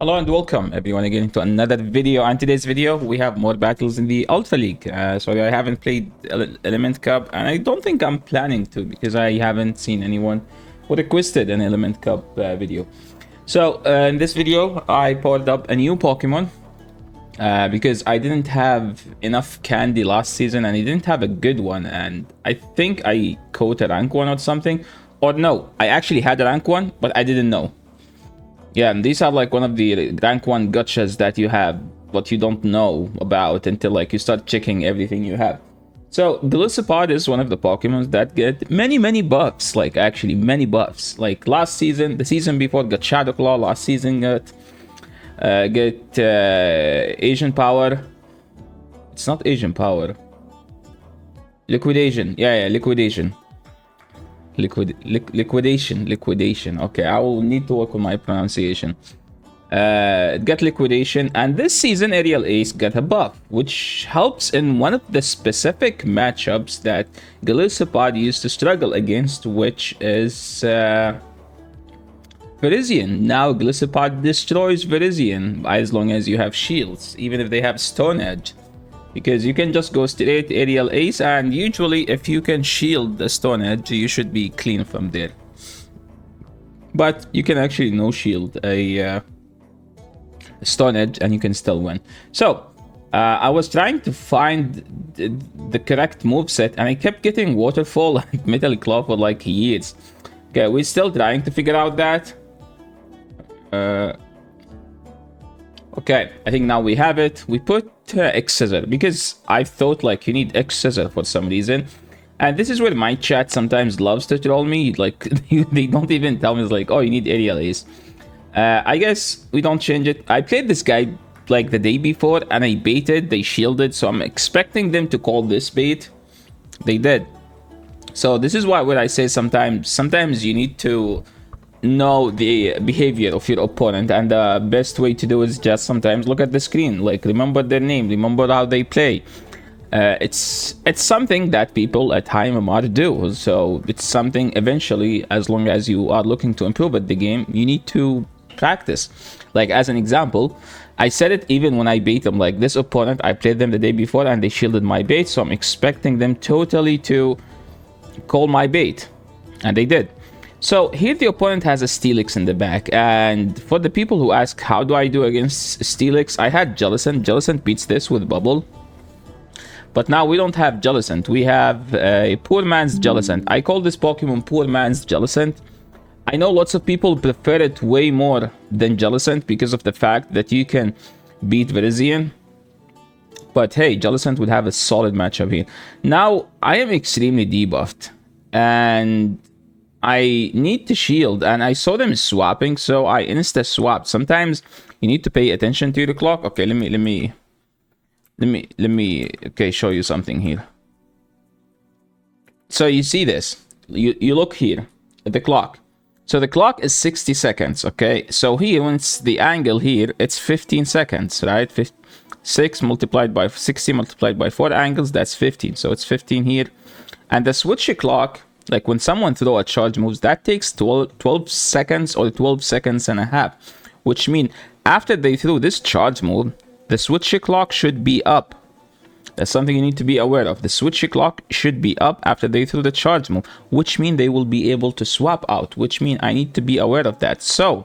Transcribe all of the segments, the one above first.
Hello and welcome everyone again to another video. And today's video we have more battles in the Ultra League. Sorry, I haven't played Element Cup, and I don't think I'm planning to because I haven't seen anyone who requested an Element Cup video. So in this video I powered up a new Pokemon because I didn't have enough candy last season and I didn't have a good one, and I think I caught a rank 1 or something. Or no, I actually had a rank 1 but I didn't know. Yeah, and these are like one of the rank 1 gotchas that you have, but you don't know about until like you start checking everything you have. So Golisopod is one of the Pokemons that get many buffs, like actually many buffs. Like last season, the season before got Shadow Claw, last season got Asian Power. It's not Asian Power. Liquidation. Yeah, Liquidation. Liquidation. Okay, I will need to work on my pronunciation. Got Liquidation, and this season Aerial Ace got a buff, which helps in one of the specific matchups that Golisopod used to struggle against, which is Virizion. Now Golisopod destroys Virizion as long as you have shields, even if they have Stone Edge. Because you can just go straight Aerial Ace, and usually if you can shield the Stone Edge, you should be clean from there. But you can actually no shield a Stone Edge and you can still win. So I was trying to find the correct moveset and I kept getting Waterfall and Metal Claw for like years. Okay, we're still trying to figure out that. Okay, I think now we have it. We put X Scissor because I thought like you need X Scissor for some reason. And this is where my chat sometimes loves to troll me. Like they don't even tell me, it's like, oh, you need Aerial Ace. I guess we don't change it. I played this guy like the day before and I baited, they shielded. So I'm expecting them to call this bait. They did. So this is why when I say sometimes you need to know the behavior of your opponent, and the best way to do is just sometimes look at the screen, like remember their name, remember how they play. It's something that people at high MMR do, so it's something eventually, as long as you are looking to improve at the game, you need to practice. Like as an example, I said it even when I bait them, like this opponent, I played them the day before and they shielded my bait, so I'm expecting them totally to call my bait, and they did. So here the opponent has a Steelix in the back, and for the people who ask how do I do against Steelix, I had Jellicent. Jellicent beats this with Bubble, but now we don't have Jellicent. We have a poor man's Jellicent. I call this Pokemon poor man's Jellicent. I know lots of people prefer it way more than Jellicent because of the fact that you can beat Virizion. But hey, Jellicent would have a solid matchup here. Now I am extremely debuffed and I need to shield, and I saw them swapping, so I insta swapped. Sometimes you need to pay attention to the clock. Okay, let me okay, show you something here. So you see this, you look here at the clock. So the clock is 60 seconds, okay? So here, when it's the angle here, it's 15 seconds, right? 6 multiplied by 60 multiplied by 4 angles, that's 15. So it's 15 here. And the switchy clock, like when someone throw a charge moves, that takes 12 seconds or 12 seconds and a half, which means after they threw this charge move, the switchy clock should be up. That's something you need to be aware of. The switchy clock should be up after they threw the charge move, which means they will be able to swap out, which means I need to be aware of that. So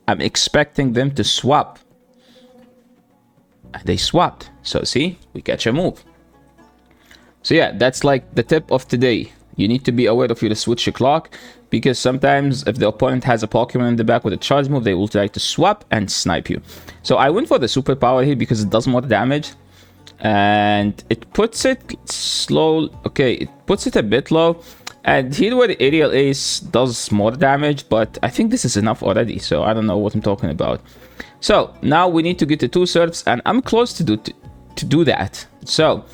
I'm expecting them to swap. And they swapped. So see, we catch a move. So yeah, that's like the tip of today. You need to be aware of your switchy clock, because sometimes if the opponent has a Pokemon in the back with a charge move, they will try to swap and snipe you. So I went for the superpower here because it does more damage and it puts it slow. Okay, it puts it a bit low, and here where the Aerial Ace does more damage, but I think this is enough already, so I don't know what I'm talking about. So now we need to get to 2 serves, and I'm close to do that. So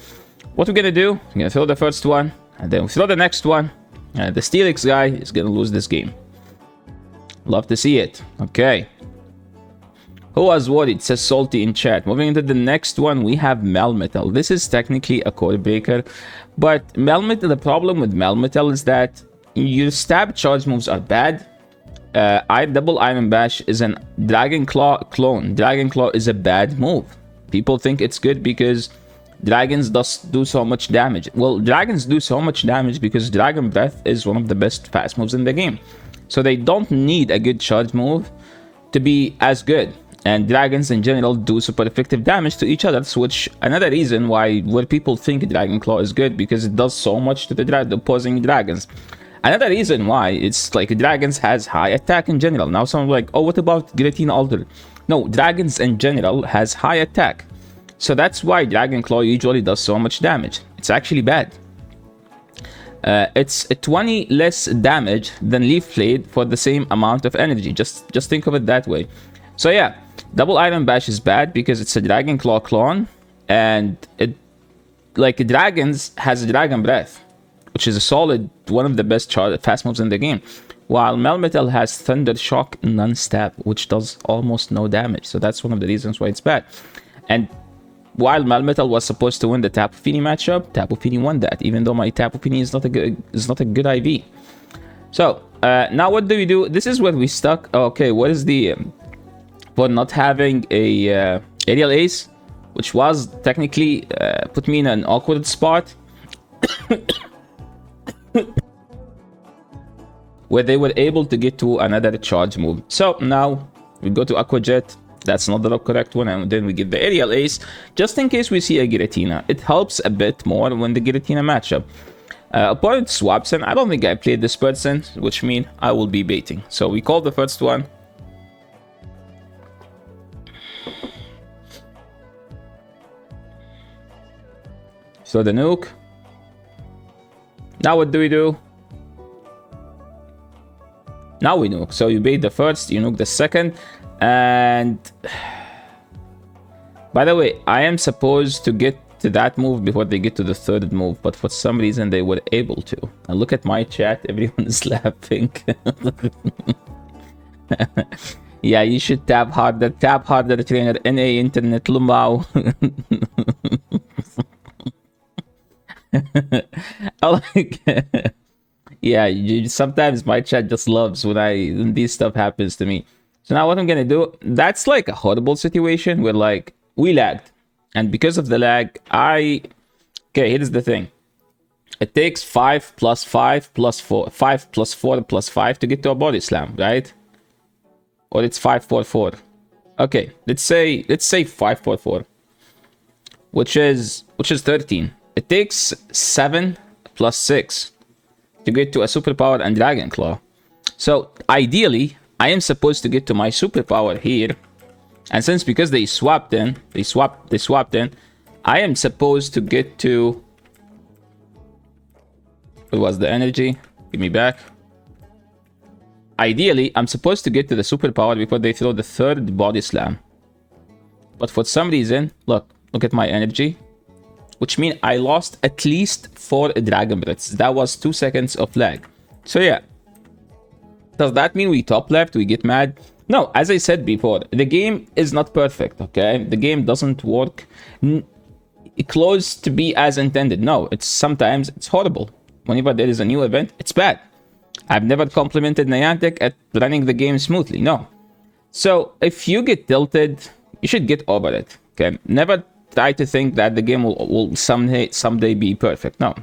what we're gonna do, we're gonna throw the first one, and then we throw the next one, and the Steelix guy is gonna lose this game. Love to see it. Okay. Who was worried? Says Salty in chat. Moving into the next one, we have Melmetal. This is technically a Corebreaker, but Melmetal, the problem with Melmetal is that your stab charge moves are bad, I double Iron Bash is an Dragon Claw clone. Dragon Claw is a bad move. People think it's good because dragons do so much damage. Well, dragons do so much damage because Dragon Breath is one of the best fast moves in the game. So they don't need a good charge move to be as good. And dragons in general do super effective damage to each other, which another reason why people think Dragon Claw is good, because it does so much to the opposing dragons. Another reason why it's like dragons has high attack in general. Now someone like, oh, what about Guillotine Alder? No, dragons in general has high attack. So that's why Dragon Claw usually does so much damage. It's actually bad. It's 20 less damage than Leaf Blade for the same amount of energy. Just think of it that way. So yeah, double Iron Bash is bad because it's a Dragon Claw clone, and it, like, dragons has Dragon Breath, which is a solid, one of the best fast moves in the game, while Melmetal has Thunder Shock non-stab, which does almost no damage. So that's one of the reasons why it's bad. And while Melmetal was supposed to win the Tapu Fini matchup, Tapu Fini won that, even though my Tapu Fini is not a good IV. So now what do we do? This is where we stuck. Okay, what is the for not having a aerial ace, which was technically put me in an awkward spot where they were able to get to another charge move. So now we go to Aqua Jet. That's not the correct one, and then we get the aerial ace just in case we see a Giratina. It helps a bit more when the Giratina matchup. Opponent swaps, and I don't think I played this person, which means I will be baiting. So we call the first one. So the nuke. Now what do we do? Now we nuke. So you bait the first, you nuke the second. And by the way, I am supposed to get to that move before they get to the third move, but for some reason they were able to. And look at my chat, everyone is laughing. Yeah, you should tap harder, trainer, NA internet lumao. I like yeah, sometimes my chat just loves when this stuff happens to me. So now what I'm gonna do, that's like a horrible situation where like we lagged, and because of the lag, okay, here's the thing. It takes 5 plus 5 plus 4, 5 plus 4 plus 5 to get to a body slam, right? Or it's 5 4 4. Okay, let's say 5 4 4, which is 13. It takes 7 plus 6 to get to a superpower and Dragon Claw. So ideally, I am supposed to get to my superpower here, and since because they swapped in, I am supposed to get to, what was the energy? Give me back. Ideally, I'm supposed to get to the superpower before they throw the third body slam. But for some reason, look at my energy, which means I lost at least 4 Dragon Breaths. That was 2 seconds of lag. So yeah. Does that mean we top left, we get mad? No, as I said before, the game is not perfect, okay? The game doesn't work close to be as intended. No, sometimes it's horrible. Whenever there is a new event, it's bad. I've never complimented Niantic at running the game smoothly, no. So if you get tilted, you should get over it, okay? Never try to think that the game will someday be perfect. No,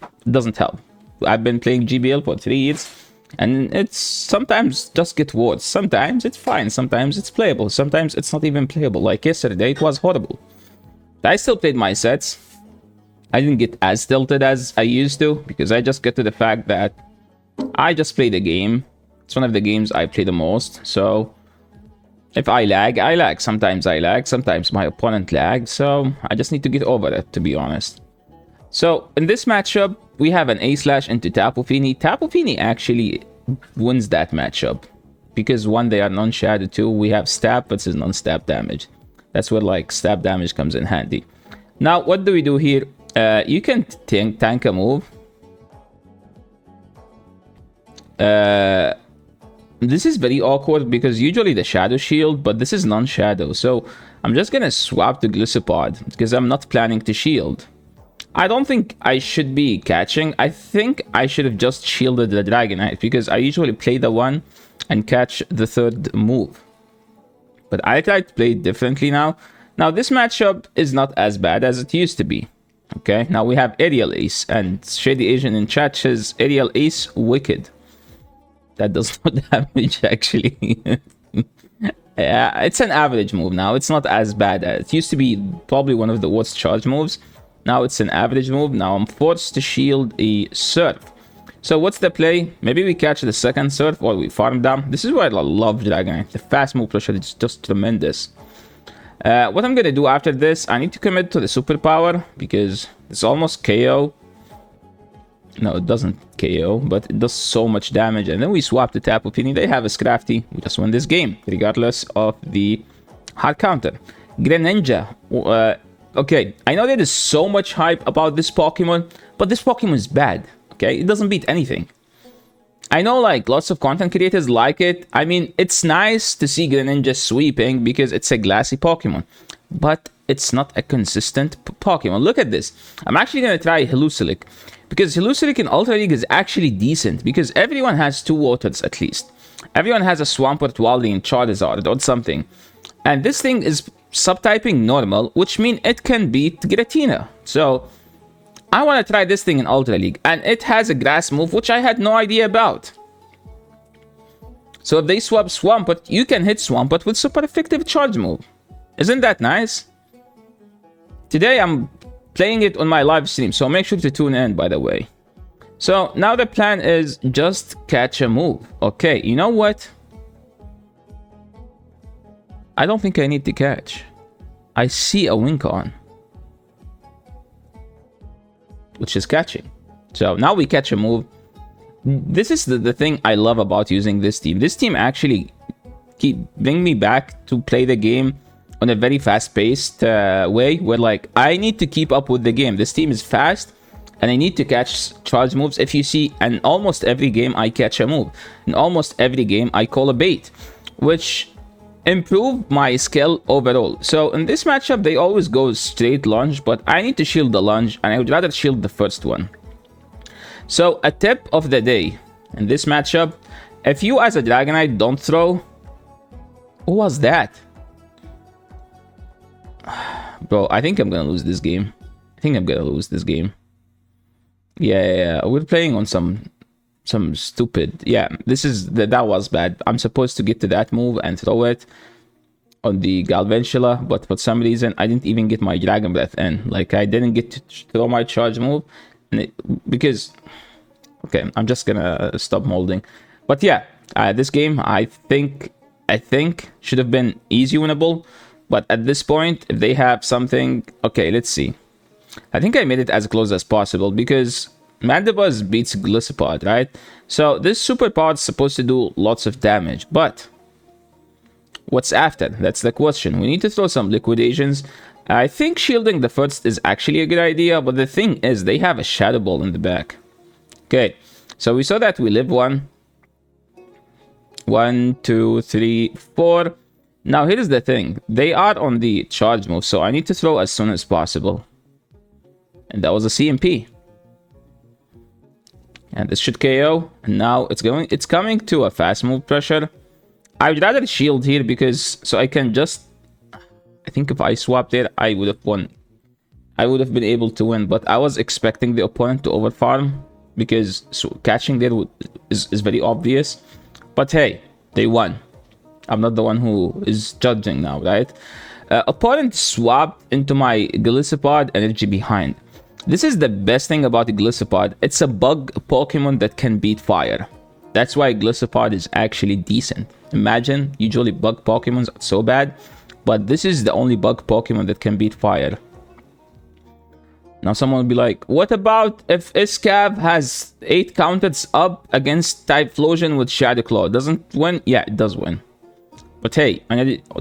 it doesn't help. I've been playing GBL for 3 years, and it's sometimes just get worse. Sometimes it's fine, sometimes it's playable, sometimes it's not even playable. Like yesterday, it was horrible. I still played my sets. I didn't get as tilted as I used to, because I just get to the fact that I just play the game. It's one of the games I play the most, so if I lag, I lag. Sometimes I lag, sometimes my opponent lags, so I just need to get over it, to be honest. So in this matchup, we have an A-slash into Tapu Fini. Tapu Fini actually wins that matchup, because 1, they are non-shadow, 2, we have stab versus non-stab damage. That's where like stab damage comes in handy. Now, what do we do here? You can tank a move. This is very awkward because usually the shadow shield, but this is non-shadow. So I'm just gonna swap to Gliscopod because I'm not planning to shield. I don't think I should be catching. I think I should have just shielded the Dragonite because I usually play the one and catch the third move. But I tried to play it differently now. Now this matchup is not as bad as it used to be. Okay, now we have Aerial Ace, and Shady Asian in chat says Aerial Ace Wicked. That does no damage actually. Yeah, it's an average move now. It's not as bad. It used to be probably one of the worst charge moves. Now it's an average move. Now I'm forced to shield a Surf. So what's the play? Maybe we catch the second Surf or we farm down. This is why I love Dragonite. The fast move pressure is just tremendous. What I'm gonna do after this, I need to commit to the superpower because it's almost KO. No, it doesn't KO, but it does so much damage. And then we swap to Tapu Fini. They have a Scrafty. We just win this game, regardless of the hard counter. Greninja. Okay, I know there is so much hype about this Pokemon, but this Pokemon is bad. Okay, it doesn't beat anything. I know like lots of content creators like it. I mean, it's nice to see Greninja sweeping because it's a glassy Pokemon, but it's not a consistent Pokemon. Look at this. I'm actually going to try Hallucilic because Hallucilic in Ultra League is actually decent because everyone has 2 waters at least. Everyone has a Swampert, Wilding, Charizard or something. And this thing is subtyping normal, which means it can beat Giratina. So I want to try this thing in Ultra League, and it has a grass move, which I had no idea about. So if they swap Swampert, you can hit Swampert with super effective charge move. Isn't that nice? Today I'm playing it on my live stream, so make sure to tune in, by the way. So now the plan is just catch a move. Okay, you know what? I don't think I need to catch. I see a wink on, which is catching. So now we catch a move. This is the thing I love about using this team. This team actually bring me back to play the game on a very fast-paced way, where like I need to keep up with the game. This team is fast, and I need to catch charge moves. If you see, in almost every game I catch a move. In almost every game I call a bait, which improve my skill overall. So in this matchup they always go straight lunge, but I need to shield the lunge, and I would rather shield the first one. So a tip of the day in this matchup: if you as a Dragonite don't throw... What was that? Bro, I think I'm gonna lose this game. Yeah, we're playing on some stupid... Yeah, that was bad. I'm supposed to get to that move and throw it on the Galvantula, but for some reason I didn't even get my Dragon Breath in. Like, I didn't get to throw my charge move, and because... Okay, I'm just gonna stop molding. But yeah, this game I think should have been easy winnable. But at this point, if they have something... Okay, let's see. I think I made it as close as possible because Mandibuzz beats Gliscopod, right? So this super pod is supposed to do lots of damage, but what's after? That's the question. We need to throw some liquidations. I think shielding the first is actually a good idea, but the thing is they have a Shadow Ball in the back. Okay, so we saw that we live 1, 2, 3, 4. Now here's the thing. They are on the charge move, so I need to throw as soon as possible. And that was a CMP. And this should KO. And now it's coming to a fast move pressure. I would rather shield here because so I can just... I think if I swapped there, I would have won. I would have been able to win, but I was expecting the opponent to overfarm because catching there is very obvious. But hey, they won. I'm not the one who is judging now, right? Opponent swapped into my Gliscopod energy behind. This is the best thing about the Gliscopod. It's a bug Pokemon that can beat fire. That's why Gliscopod is actually decent. Imagine, usually bug Pokemons are so bad, but this is the only bug Pokemon that can beat fire. Now someone will be like, what about if Iscav has 8 counters up against Typhlosion with Shadow Claw? Doesn't win? Yeah, it does win. But hey,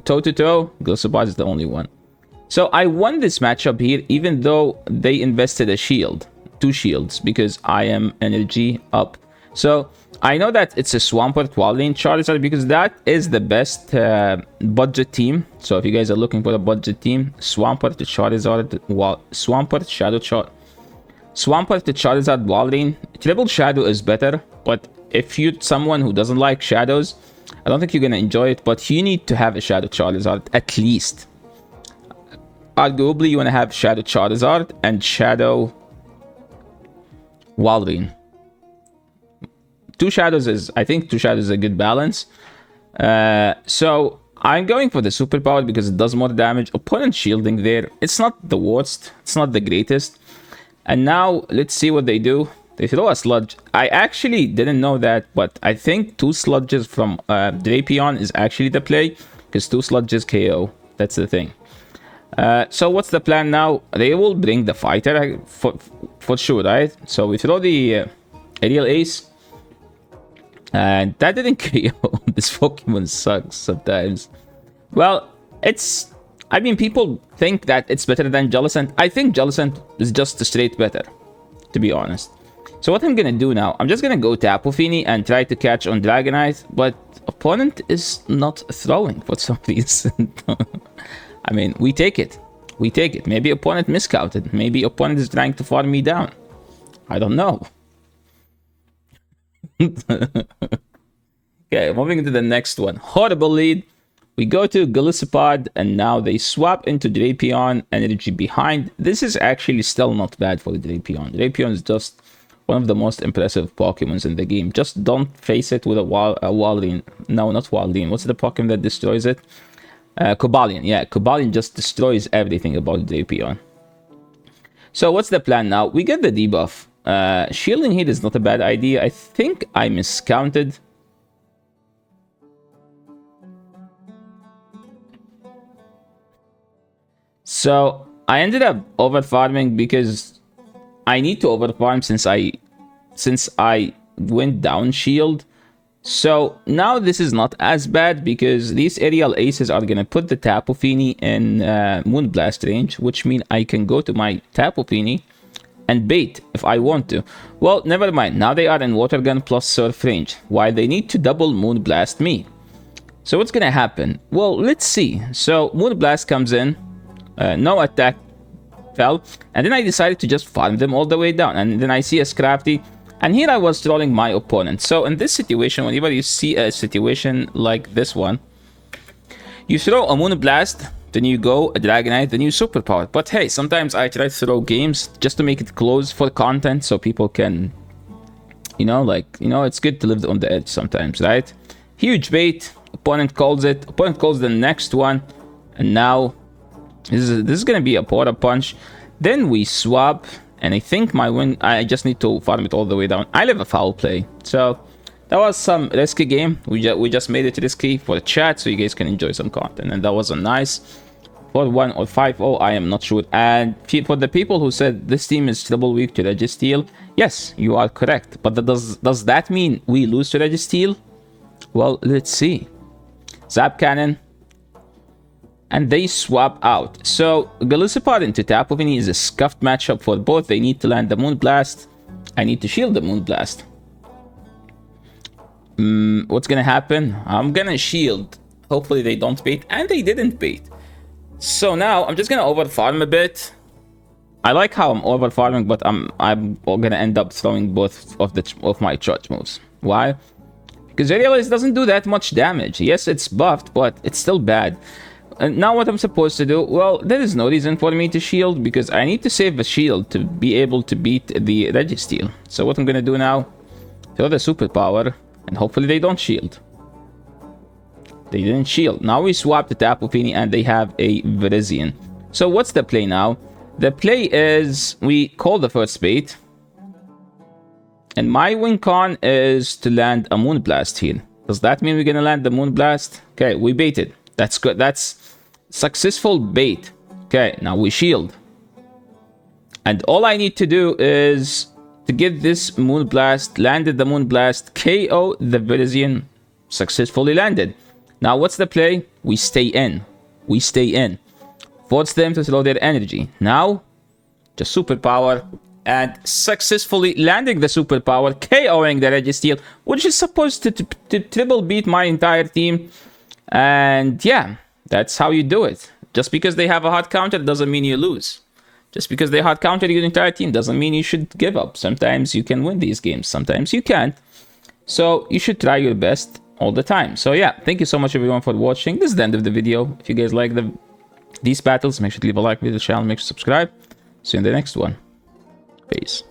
toe-to-toe, Gliscopod is the only one. So I won this matchup here, even though they invested a shield. 2 shields, because I am energy up. So I know that it's a Swampert, Wilding, Charizard, because that is the best budget team. So if you guys are looking for a budget team, Swampert, Charizard, Swampert, Swampert to Charizard Walrein. Triple Shadow is better, but if you're someone who doesn't like shadows, I don't think you're gonna enjoy it, but you need to have a Shadow Charizard, at least. Arguably, you wanna have Shadow Charizard and Shadow Walrein. I think two shadows is a good balance. So I'm going for the superpower because it does more damage. Opponent shielding there. It's not the worst. It's not the greatest. And now let's see what they do. They throw a sludge. I actually didn't know that, but I think two sludges from Drapion is actually the play because two sludges KO. That's the thing. So what's the plan now? They will bring the fighter for sure, right? So we throw the aerial ace. And that didn't KO. This Pokemon sucks sometimes. Well, I mean, people think that it's better than Jellicent. I think Jellicent is just straight better, to be honest. So what I'm gonna do now, I'm just gonna go Tapu Fini and try to catch on Dragonite, but opponent is not throwing for some reason. I mean, we take it. We take it. Maybe opponent miscounted. Maybe opponent is trying to farm me down. I don't know. Okay, moving to the next one. Horrible lead. We go to Golisopod, and now they swap into Drapion, energy behind. This is actually still not bad for the Drapion. Drapion is just one of the most impressive Pokemons in the game. Just don't face it with a Walrein. No, not Walrein. What's the Pokemon that destroys it? Cobalion. Yeah, Cobalion just destroys everything about Drapion. So what's the plan now? We get the debuff. Shielding here is not a bad idea. I think I miscounted. So I ended up over farming because I need to over farm since I went down shield. So now this is not as bad because these aerial aces are gonna put the Tapu Fini in Moonblast range, which means I can go to my Tapu Fini and bait if I want to. Well, never mind. Now they are in Water Gun plus Surf range, while they need to double Moonblast me. So what's gonna happen? Well, let's see. So Moonblast comes in, no attack fell, and then I decided to just farm them all the way down, and then I see a Scrafty, and here I was trolling my opponent. So in this situation, whenever you see a situation like this one, you throw a Moonblast, then you go a Dragonite, then you Superpower. But hey, sometimes I try to throw games just to make it close for content so people can, it's good to live on the edge sometimes, right? Huge bait, opponent calls it, opponent calls the next one, and now this is gonna be a Porta Punch. Then we swap, and I think my win, I just need to farm it all the way down. I live a foul play, so that was some risky game. We just made it risky for the chat so you guys can enjoy some content, and that was a nice 4-1 or 5-0, I am not sure. And for the people who said this team is triple weak to Registeel, yes, you are correct. But does that mean we lose to Registeel? Well, let's see. Zap Cannon, and they swap out. So Golisopod into Tapu Fini is a scuffed matchup for both. They need to land the Moonblast. I need to shield the Moonblast. What's gonna happen? I'm gonna shield. Hopefully they don't bait, and they didn't bait. So now I'm just gonna over farm a bit. I like how I'm over farming, but I'm gonna end up throwing both of my charge moves. Why? Because Aerial Ace doesn't do that much damage. Yes, it's buffed, but it's still bad. And now what I'm supposed to do? Well, there is no reason for me to shield because I need to save a shield to be able to beat the Registeel. So what I'm gonna do now? Throw the Superpower, and hopefully they don't shield. They didn't shield. Now we swap the Tapu Fini and they have a Virizion. So what's the play now? The play is we call the first bait. And my win con is to land a Moonblast here. Does that mean we're gonna land the Moonblast? Okay, we baited. That's good. That's successful bait. Okay, now we shield. And all I need to do is to get this Moonblast, landed the Moonblast, KO the Virizion, successfully landed. Now what's the play? We stay in. We stay in. Force them to throw their energy. Now, just Superpower, and successfully landing the Superpower, KOing the Registeel, which is supposed to triple beat my entire team. And yeah, that's how you do it. Just because they have a hot counter doesn't mean you lose. Just because they hard counter your entire team doesn't mean you should give up. Sometimes you can win these games, sometimes you can't. So you should try your best all the time. So yeah, thank you so much everyone for watching. This is the end of the video. If you guys like these battles, make sure to leave a like, video the channel, make sure to subscribe. See you in the next one. Peace.